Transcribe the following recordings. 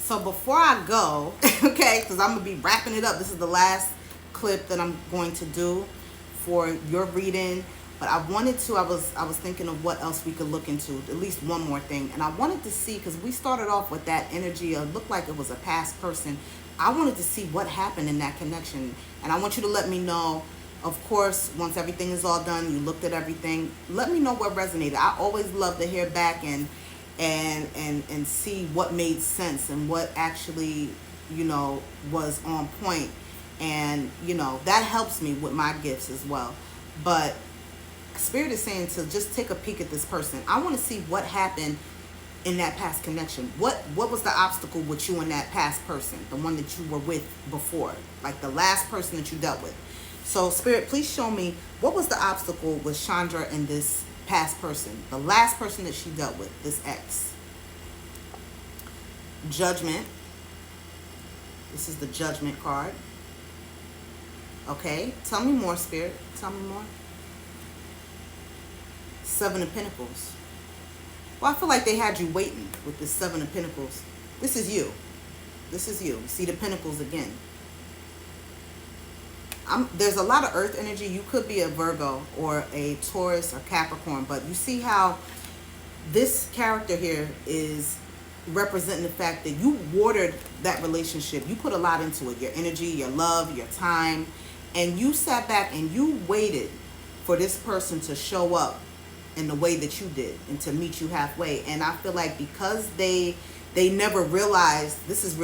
So before I go, okay, because I'm gonna be wrapping it up. This is the last clip that I'm going to do for your reading. But I wanted to. I was thinking of what else we could look into. At least one more thing, and I wanted to see because we started off with that energy. Of looked like it was a past person. I wanted to see what happened in that connection, and I want you to let me know. Of course, once everything is all done, you looked at everything. Let me know what resonated. I always love to hear back and see what made sense and what actually was on point, and that helps me with my gifts as well. But spirit is saying to just take a peek at this person. I want to see what happened in that past connection. What was the obstacle with you and that past person, the one that you were with before, like the last person that you dealt with. So spirit, please show me what was the obstacle with Chandra and this past person, the last person that she dealt with, this ex. Judgment. This is the Judgment card. Okay, tell me more, spirit. Tell me more. Seven of Pentacles. Well, I feel like they had you waiting with the Seven of Pentacles. This is you. This is you. See the Pentacles again. There's a lot of earth energy. You could be a Virgo or a Taurus or Capricorn, but you see how this character here is representing the fact that you watered that relationship. You put a lot into it, your energy, your love, your time, and you sat back and you waited for this person to show up in the way that you did and to meet you halfway. And I feel like because they never realized, this is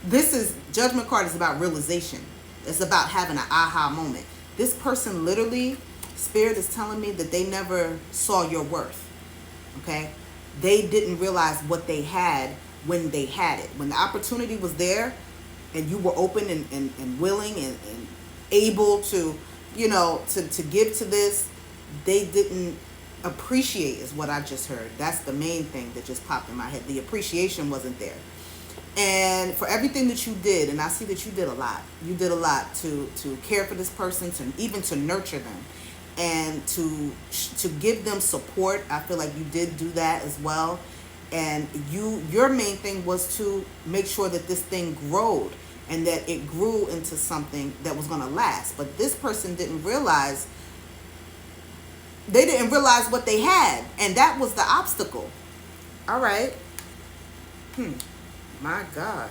this is Judgment card is about realization. It's about having an aha moment. This person literally, spirit is telling me that they never saw your worth. Okay? They didn't realize what they had when they had it. When the opportunity was there and you were open and willing and able to, to give to this, they didn't appreciate is what I just heard. That's the main thing that just popped in my head. The appreciation wasn't there. And for everything that you did, and I see that you did a lot. You did a lot to care for this person, to even to nurture them, and to give them support. I feel like you did do that as well. And your main thing was to make sure that this thing growed and that it grew into something that was going to last. But this person didn't realize. They didn't realize what they had, and that was the obstacle. All right. My God.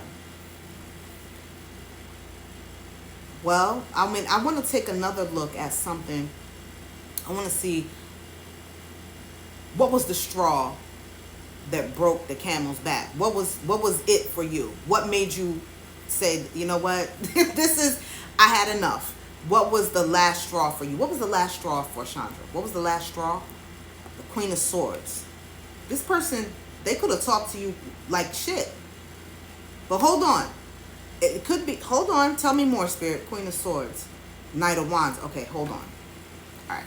Well, I mean, I want to take another look at something. I want to see what was the straw that broke the camel's back. What was it for you? What made you say, you know what, I had enough? What was the last straw for you? What was the last straw for Chandra? What was the last straw? The Queen of Swords. This person, they could have talked to you like shit. But hold on. It could be, hold on. Tell me more, Spirit. Queen of Swords. Knight of Wands. Okay, hold on. All right.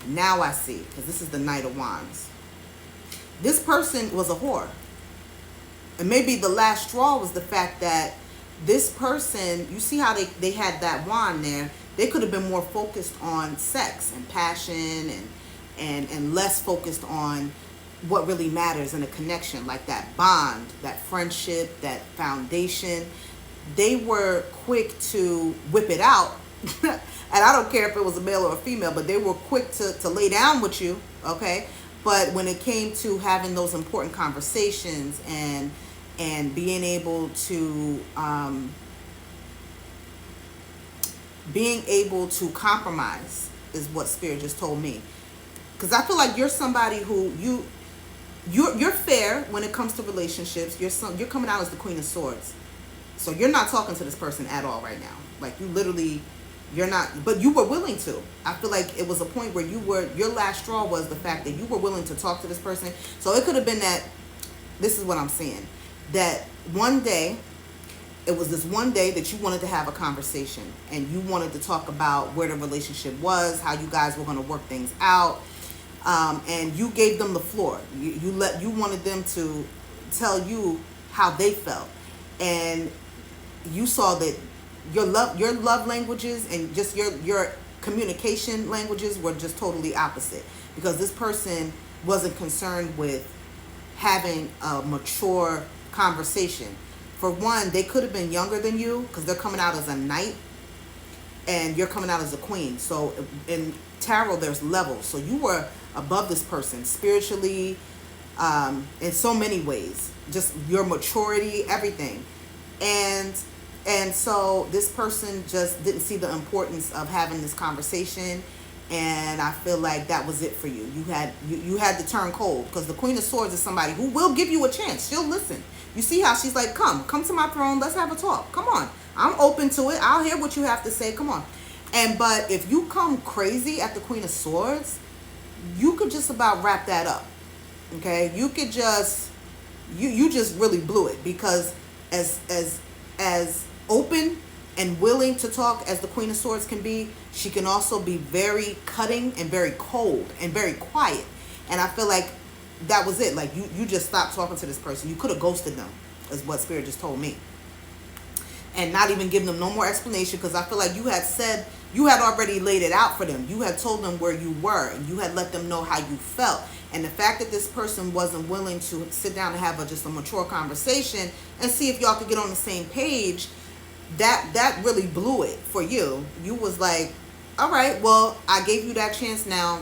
Now I see, because this is the Knight of Wands. This person was a whore. And maybe the last straw was the fact that this person, you see how they had that wand there. They could have been more focused on sex and passion and less focused on what really matters in a connection, like that bond, that friendship, that foundation. They were quick to whip it out. And I don't care if it was a male or a female, but they were quick to lay down with you, okay? But when it came to having those important conversations and being able to compromise is what Spirit just told me. Because I feel like you're somebody who you're fair when it comes to relationships. You're coming out as the Queen of Swords. So you're not talking to this person at all right now. Like you're not, but you were willing to. I feel like it was a point where your last straw was the fact that you were willing to talk to this person. So it could have been that, this is what I'm saying, that one day, it was this one day that you wanted to have a conversation and you wanted to talk about where the relationship was, how you guys were going to work things out. And you gave them the floor. You wanted them to tell you how they felt. And you saw that your love languages and just your communication languages were just totally opposite, because this person wasn't concerned with having a mature conversation. For one, they could have been younger than you because they're coming out as a knight and you're coming out as a queen. So in tarot, there's levels. So you were above this person spiritually, in so many ways, just your maturity, everything. And so this person just didn't see the importance of having this conversation, and I feel like that was it for you. You had to turn cold, because the Queen of Swords is somebody who will give you a chance. She'll listen. You see how she's like, come to my throne, let's have a talk. Come on, I'm open to it. I'll hear what you have to say. Come on. But if you come crazy at the Queen of Swords, you could just about wrap that up. Okay, you could just you just really blew it, because as open and willing to talk as the Queen of Swords can be, she can also be very cutting and very cold and very quiet. And I feel like that was it. Like you just stopped talking to this person. You could have ghosted them, is what Spirit just told me, and not even give them no more explanation, because I feel like you had already laid it out for them. You had told them where you were, and you had let them know how you felt. And the fact that this person wasn't willing to sit down and have just a mature conversation and see if y'all could get on the same page, that really blew it for you. You was like, all right, well, I gave you that chance, now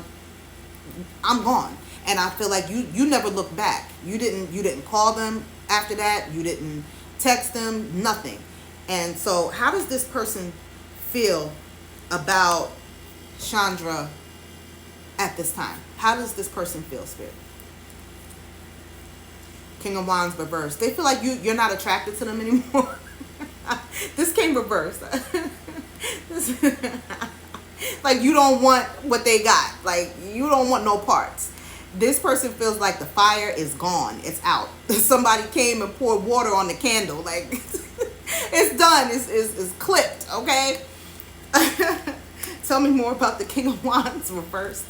I'm gone. And I feel like you never looked back. You didn't call them after that. You didn't text them, nothing. And so how does this person feel about Chandra at this time? How does this person feel, Spirit? King of Wands reversed. They feel like you're not attracted to them anymore. This came reversed. Like you don't want what they got. Like you don't want no parts. This person feels like the fire is gone. It's out. Somebody came and poured water on the candle. Like it's done. It's clipped. Okay. Tell me more about the King of Wands reversed.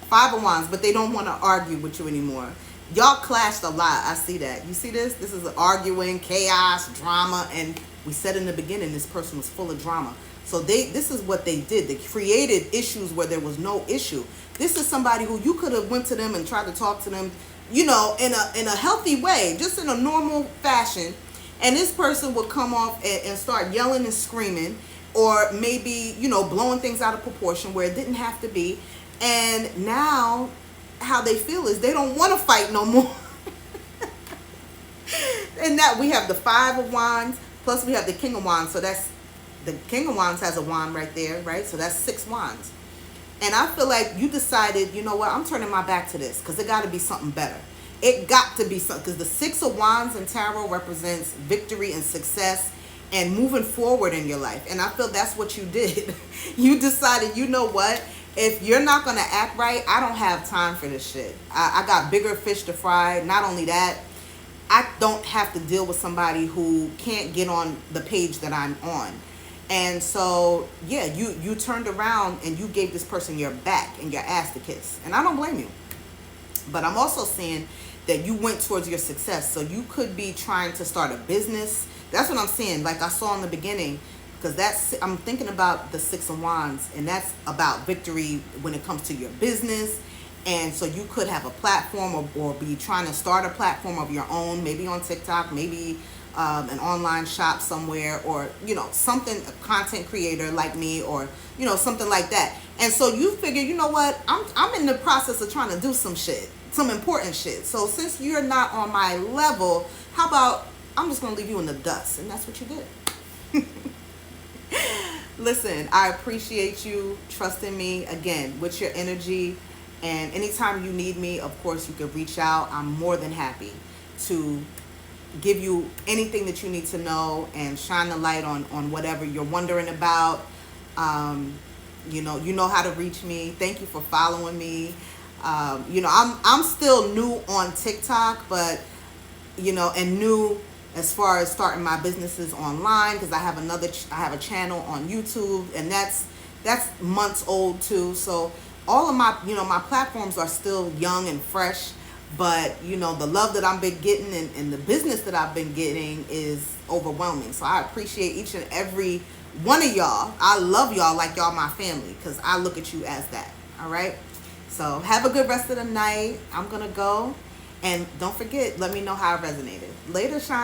Five of Wands, but they don't want to argue with you anymore. Y'all clashed a lot. I see that. You see this? This is arguing, chaos, drama, and we said in the beginning this person was full of drama. So this is what they did. They created issues where there was no issue. This is somebody who you could have went to them and tried to talk to them, in a healthy way, just in a normal fashion. And this person would come off and start yelling and screaming, or maybe, blowing things out of proportion where it didn't have to be. And now how they feel is they don't want to fight no more. And that we have the Five of Wands, plus we have the King of Wands. So that's the King of Wands has a wand right there, right? So that's 6 wands. And I feel like you decided, you know what, I'm turning my back to this, because it got to be something better. It got to be something, because the 6 of Wands in tarot represents victory and success and moving forward in your life. And I feel that's what you did. You decided, you know what, if you're not going to act right, I don't have time for this shit. I got bigger fish to fry. Not only that, I don't have to deal with somebody who can't get on the page that I'm on. And so, yeah, you turned around and you gave this person your back and your ass to kiss. And I don't blame you. But I'm also seeing that you went towards your success. So you could be trying to start a business. That's what I'm saying. Like I saw in the beginning, because I'm thinking about the 6 of Wands, and that's about victory when it comes to your business. And so you could have a platform or be trying to start a platform of your own, maybe on TikTok, maybe an online shop somewhere, or, something, a content creator like me, or, something like that. And so you figure, you know what, I'm in the process of trying to do some shit, some important shit. So since you're not on my level, how about I'm just going to leave you in the dust? And that's what you did. Listen, I appreciate you trusting me again with your energy. And anytime you need me, of course, you can reach out. I'm more than happy to give you anything that you need to know and shine the light on whatever you're wondering about. You know how to reach me. Thank you for following me. I'm still new on TikTok, but and new as far as starting my businesses online, because I have a channel on YouTube, and that's months old too. So all of my my platforms are still young and fresh, but the love that I've been getting and the business that I've been getting is overwhelming. So I appreciate each and every one of y'all. I love y'all like y'all my family, because I look at you as that. All right. So have a good rest of the night. I'm gonna go, and don't forget, let me know how it resonated. Later, Sean.